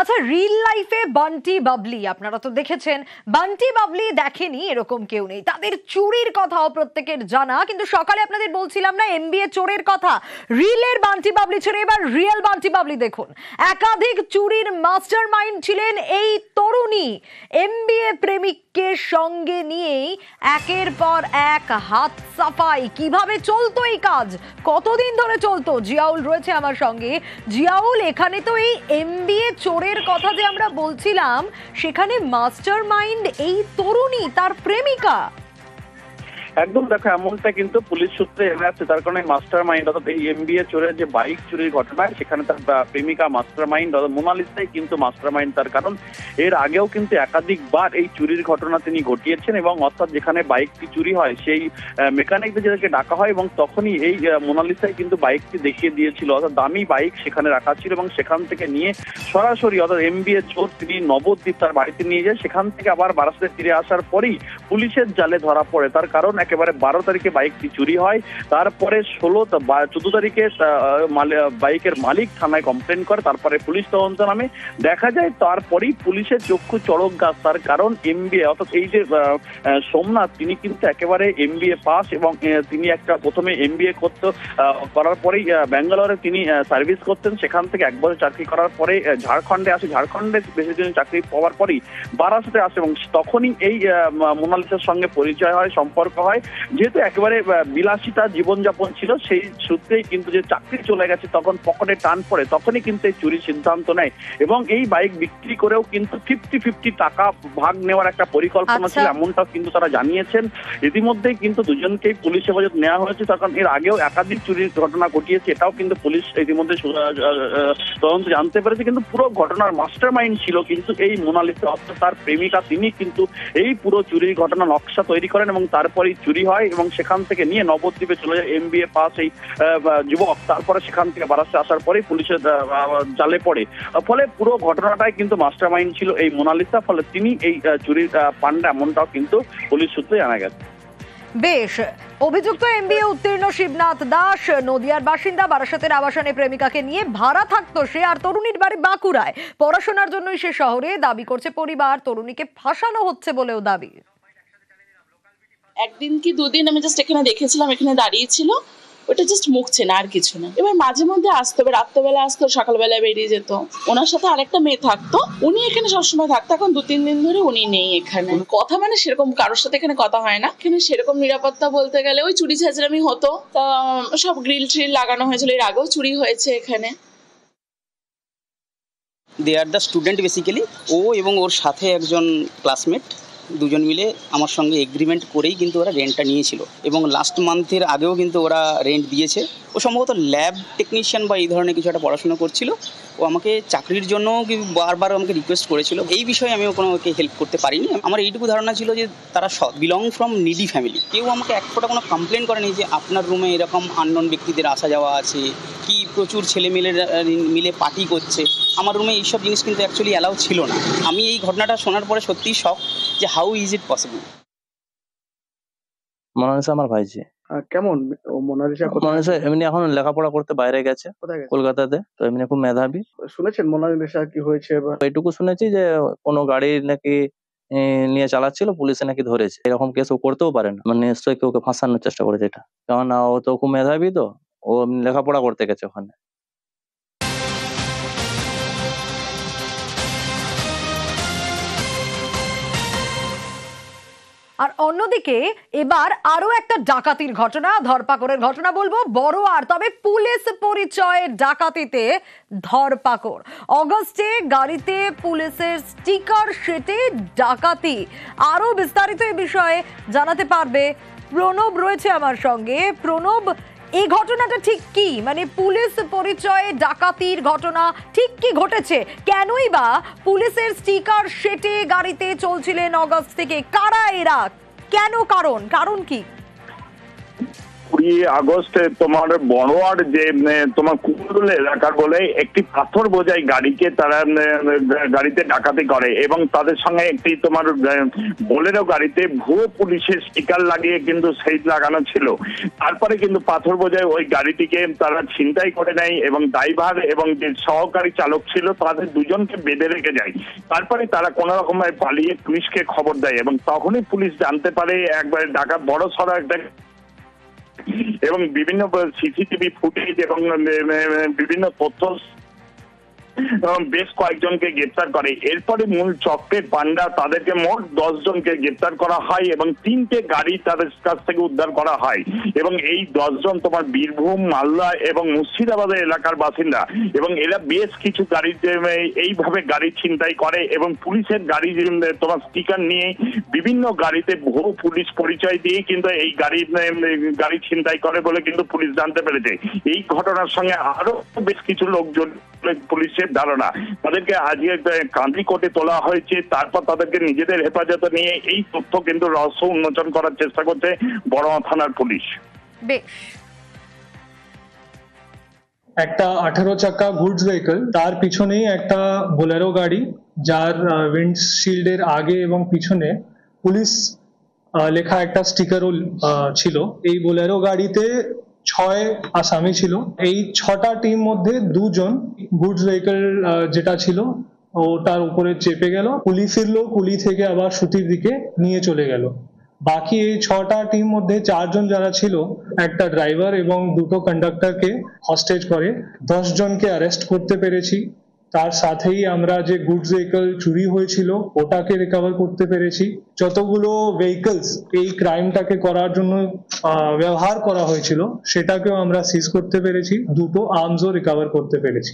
আচ্ছা, রিল লাইফে বান্টি বাবলি আপনারা তো দেখেছেন, বান্টি বাবলি দেখেনি এরকম কেউ নেই। তাদের চুরির কথাও প্রত্যেকের জানা, কিন্তু সকালে আপনাদের বলছিলাম না এমবিএ চোরের কথা, রিলের বান্টি বাবলি ছেড়ে এবার রিয়েল বান্টি বাবলি দেখুন। একাধিক চুরির মাস্টার মাইন্ড ছিলেন এই তরুণী। এমবিএ প্রেমিককে সঙ্গে নিয়েই একের পর এক হাত সাফাই। কিভাবে চলতো এই কাজ, কতদিন ধরে চলতো? জিয়াউল রয়েছে আমার সঙ্গে। জিয়াউল, এখানে তো এই এমবিএ চোরের কথা যে আমরা বলছিলাম, সেখানে মাস্টার মাইন্ড এই তরুণী, তার প্রেমিকা। একদম, দেখো এমনটা কিন্তু পুলিশ সূত্রে এনে আছে। তার কারণে মাস্টার মাইন্ড অর্থাৎ এই এমবিএ চোরের যে বাইক চুরির ঘটনা, সেখানে তার প্রেমিকা মাস্টার মাইন্ড অর্থাৎ মোনালিসাই কিন্তু মাস্টার মাইন্ড। তার কারণ এর আগেও কিন্তু একাধিকবার এই চুরির ঘটনা তিনি ঘটিয়েছেন, এবং অর্থাৎ যেখানে বাইকটি চুরি হয় সেই মেকানিকদের যাদেরকে ডাকা হয়, এবং তখনই এই মোনালিসাই কিন্তু বাইকটি দেখিয়ে দিয়েছিল। অর্থাৎ দামি বাইক সেখানে রাখা ছিল, এবং সেখান থেকে নিয়ে সরাসরি অর্থাৎ এমবিএ চোর তিনি নবদ্বীপ তার বাড়িতে নিয়ে যায়। সেখান থেকে আবার বারাসাতে ফিরে আসার পরেই পুলিশের জালে ধরা পড়ে। তার কারণ একেবারে 12 তারিখে বাইকটি চুরি হয়, তারপরে 14 তারিখে বাইকের মালিক থানায় কমপ্লেন করে, তারপরে পুলিশ তদন্ত নামে। দেখা যায় তারপরেই পুলিশের চক্ষু চড়ক গাছ। তার কারণ এমবিএ অর্থাৎ এই যে সোমনাথ, তিনি কিন্তু একেবারে এমবিএ পাস, এবং তিনি একটা প্রথমে এমবিএ করার পরেই ব্যাঙ্গালোরে তিনি সার্ভিস করতেন। সেখান থেকে 1 বছর চাকরি করার পরে ঝাড়খণ্ডে আসে। ঝাড়খণ্ডে বেশি দিন চাকরি পাওয়ার পরেই বারাসাতে আসে, এবং তখনই এই মোনালিসার সঙ্গে পরিচয় হয়, সম্পর্ক হয়। যেহেতু একেবারে বিলাসিতা জীবনযাপন ছিল, সেই সূত্রেই কিন্তু যে চাকরি চলে গেছে, তখন পকেটে টান পড়ে, তখনই কিন্তু এই চুরির সিদ্ধান্ত নেয়, এবং এই বাইক বিক্রি করেও কিন্তু 50-50 টাকা ভাগ নেওয়ার একটা পরিকল্পনা ছিল, এমনটাও কিন্তু তারা জানিয়েছেন। ইতিমধ্যেই কিন্তু দুজনকেই পুলিশ হেফাজত নেওয়া হয়েছে। তখন এর আগেও একাধিক চুরির ঘটনা ঘটিয়েছে, এটাও কিন্তু পুলিশ ইতিমধ্যে তদন্ত জানতে পেরেছে। কিন্তু পুরো ঘটনার মাস্টার মাইন্ড ছিল কিন্তু এই মোনালিসা, অর্থাৎ তার প্রেমিকা। তিনি কিন্তু এই পুরো চুরির ঘটনা নকশা তৈরি করেন, এবং তারপরেই চুরি হয়, এবং সেখান থেকে নিয়ে নবদ্বীপে চলে যায় এমবিএ পাস এই যুবক। তারপরে সেখান থেকে বারাসাতে আসার পরেই পুলিশের জালে পড়ে। ফলে পুরো ঘটনাটাই কিন্তু মাস্টার মাইন্ড ছিল এই মোনালিসা। ফলে তিনি এই চুরির পান্ডা, এমনটাও কিন্তু পুলিশ সূত্রে জানা গেছে। বেশ, অভিযুক্ত এমবিএ উত্তীর্ণ শিবনাথ দাস নদিয়ার বাসিন্দা। বারাসাতের আবাসনে প্রেমিকাকে নিয়ে ভাড়া থাকতো সে, আর তরুণীর বাড়ি বাঁকুড়ায়। পড়াশোনার জন্যই সে শহরে। দাবি করছে পরিবার তরুণীকে ফাঁসানো হচ্ছে বলেও দাবি। একদিন কি দুদিন আমি জাস্ট এখানে দেখেছিলাম, এখানে দাঁড়িয়ে ছিল, ওটা জাস্ট মুখ চেনা, আর কিছু না। এবার মাঝে মধ্যে আসতো, রাত্রেবেলা আসতো, সকালবেলায় বেরিয়ে যেত। ওনার সাথে আরেকটা মেয়ে থাকতো, উনি এখানে সবসময় থাকতো। এখন 2-3 দিন ধরে উনি নেই এখানে। কথা মানে সেরকম কারোর সাথে এখানে কথা হয় না। এখানে সেরকম নিরাপত্তা বলতে গেলে ওই চুরি ছেঁচড়ামি হতো, তা সব গ্রিল ট্রিল লাগানো হয়েছিল। এর আগেও চুরি হয়েছে এখানে। দে আর দ্য স্টুডেন্ট বেসিক্যালি। ও এবং ওর সাথে একজন ক্লাসমেট, দুজন মিলে আমার সঙ্গে এগ্রিমেন্ট করেই কিন্তু ওরা রেন্টটা নিয়েছিল, এবং লাস্ট মান্থের আগেও কিন্তু ওরা রেন্ট দিয়েছে। ও সম্ভবত ল্যাব টেকনিশিয়ান বা এই ধরনের কিছু একটা পড়াশোনা করছিল। ও আমাকে চাকরির জন্য বারবার আমাকে রিকোয়েস্ট করেছিল। এই বিষয়ে আমিও কোনো ওকে হেল্প করতে পারিনি। আমার এইটুকু ধারণা ছিল যে তারা বিলং ফ্রম নিডি ফ্যামিলি। কেউ আমাকে এক ফোঁটা কোনো কমপ্লেন করেনি যে আপনার রুমে এরকম আননোন ব্যক্তিদের আসা যাওয়া আছে, কি প্রচুর ছেলে মিলে পার্টি করছে। আমার রুমে এইসব জিনিস কিন্তু অ্যাকচুয়ালি অ্যালাউ ছিল না। আমি এই ঘটনাটা শোনার পরে সত্যিই শক যে how is it possible. Monalisa আমার ভাইজি। কেমন মোনালিসা? মোনালিসা এমনি এখন লেখাপড়া করতে বাইরে গেছে, কলকাতাতে। তো এমনি খুব মেধাবী। শুনেছেন মোনালিসা কি হয়েছে? এইটুকু শুনেছি যে কোনো গাড়ি নাকি নিয়ে চালাচ্ছিল, পুলিশে নাকি ধরেছে। এরকম কেস ও করতেও পারে না, মানে নিশ্চয়ই কেউ ওকে ফাঁসানোর চেষ্টা করেছে এটা। কেননা ও তো খুব মেধাবী, তো ও লেখাপড়া করতে গেছে ওখানে। আর অন্যদিকে এবার আরো একটা ডাকাতির ঘটনা, ধরপাকড়ের ঘটনা বলবো, বড় আর তবে পুলিশ পরিচয়ে ডাকাতিতে ধরপাকড়। অগস্টে গাড়িতে পুলিশের স্টিকার সেটে ডাকাতি। আরো বিস্তারিত এই বিষয়ে জানাতে পারবে প্রণব রয়েছে আমার সঙ্গে। প্রণব, এই ঘটনাটা ঠিক কি, মানে পুলিশ পরিচয়ে ডাকাতির ঘটনা ঠিক কি ঘটেছে? কেনই বা পুলিশের স্টিকার সেটে গাড়িতে চলছিলেন অগস্ট থেকে? কারা এরা, কেন, কারণ কি? আগস্ট তোমার বড়োয়ার যে তোমার কুকুরুল এলাকার বলে একটি পাথর বোঝাই গাড়িকে তারা গাড়িতে ডাকাতি করে এবং তাদের সঙ্গে একটি তোমার বোলেরো গাড়িতে ভুয়ো পুলিশের স্টিকার লাগিয়ে কিন্তু সেই লাগানো ছিল। তারপরে কিন্তু পাথর বোঝাই ওই গাড়িটিকে তারা ছিনতাই করে নেয় এবং ড্রাইভার এবং যে সহকারী চালক ছিল তাদের দুজনকে বেঁধে রেখে যায়। তারপরে তারা কোনো রকমে পালিয়ে পুলিশকে খবর দেয় এবং তখনই পুলিশ জানতে পারে একবারে ডাকাত বড় সড়ো একটা এবং বিভিন্ন সিসিটিভি ফুটেজ এবং বিভিন্ন তথ্য বেশ কয়েকজনকে গ্রেপ্তার করে। এরপরে মূল চক্রের পান্ডা তাদেরকে মোট 10 জনকে গ্রেপ্তার করা হয় এবং 3টে গাড়ি তাদের কাছ থেকে উদ্ধার করা হয় এবং এই 10 জন তোমার বীরভূম, মালদা এবং মুর্শিদাবাদের এলাকার বাসিন্দা এবং এরা বেশ কিছু গাড়িতে এইভাবে গাড়ি ছিনতাই করে এবং পুলিশের গাড়ি তোমার স্টিকার নিয়ে বিভিন্ন গাড়িতে বহু পুলিশ পরিচয় দিয়ে কিন্তু এই গাড়ি ছিনতাই করে বলে কিন্তু পুলিশ জানতে পেরেছে। এই ঘটনার সঙ্গে আরো বেশ কিছু লোকজন পুলিশের ধারণা তাদেরকে আজকে কান্দি কোর্টে তোলা হয়েছে। তারপর তাদেরকে নিজেদের হেফাজতে নিয়ে এই তথ্য কিন্তু রহস্য উন্মোচন করার চেষ্টা করছে বড়মা থানার পুলিশ। বেশ, একটা 18 চাকা গুডস ভেহিকল, তার পিছনেই একটা বোলেরো গাড়ি যার উইন্ডশিল্ডের আগে এবং পিছনে পুলিশ লেখা একটা স্টিকারও ছিল। এই বোলেরো গাড়িতে 6 আসামি ছিল। এই 6টা টিম মধ্যে 2 জন গুডস ভেহিকল যেটা ছিল ওটার উপরে চেপে গেল, কুলি ফিরলো, কুলি থেকে আবার সুতির দিকে নিয়ে চলে গেল। বাকি এই 6টা টিম মধ্যে 4 জন যারা ছিল, একটা ড্রাইভার এবং 2টো কন্ডাক্টরকে হস্টেজ করে 10 জনকে অ্যারেস্ট করতে পেরেছি। তার সাথেই আমরা যে গুডস ভেহিকল চুরি হয়েছিল ওটাকে রিকভার করতে পেরেছি। যতগুলো ভেহিকলস এই ক্রাইমটাকে করার জন্য ব্যবহার করা হয়েছিল সেটাকেও আমরা সিজ করতে পেরেছি। 2টো আর্মসও রিকভার করতে পেরেছি।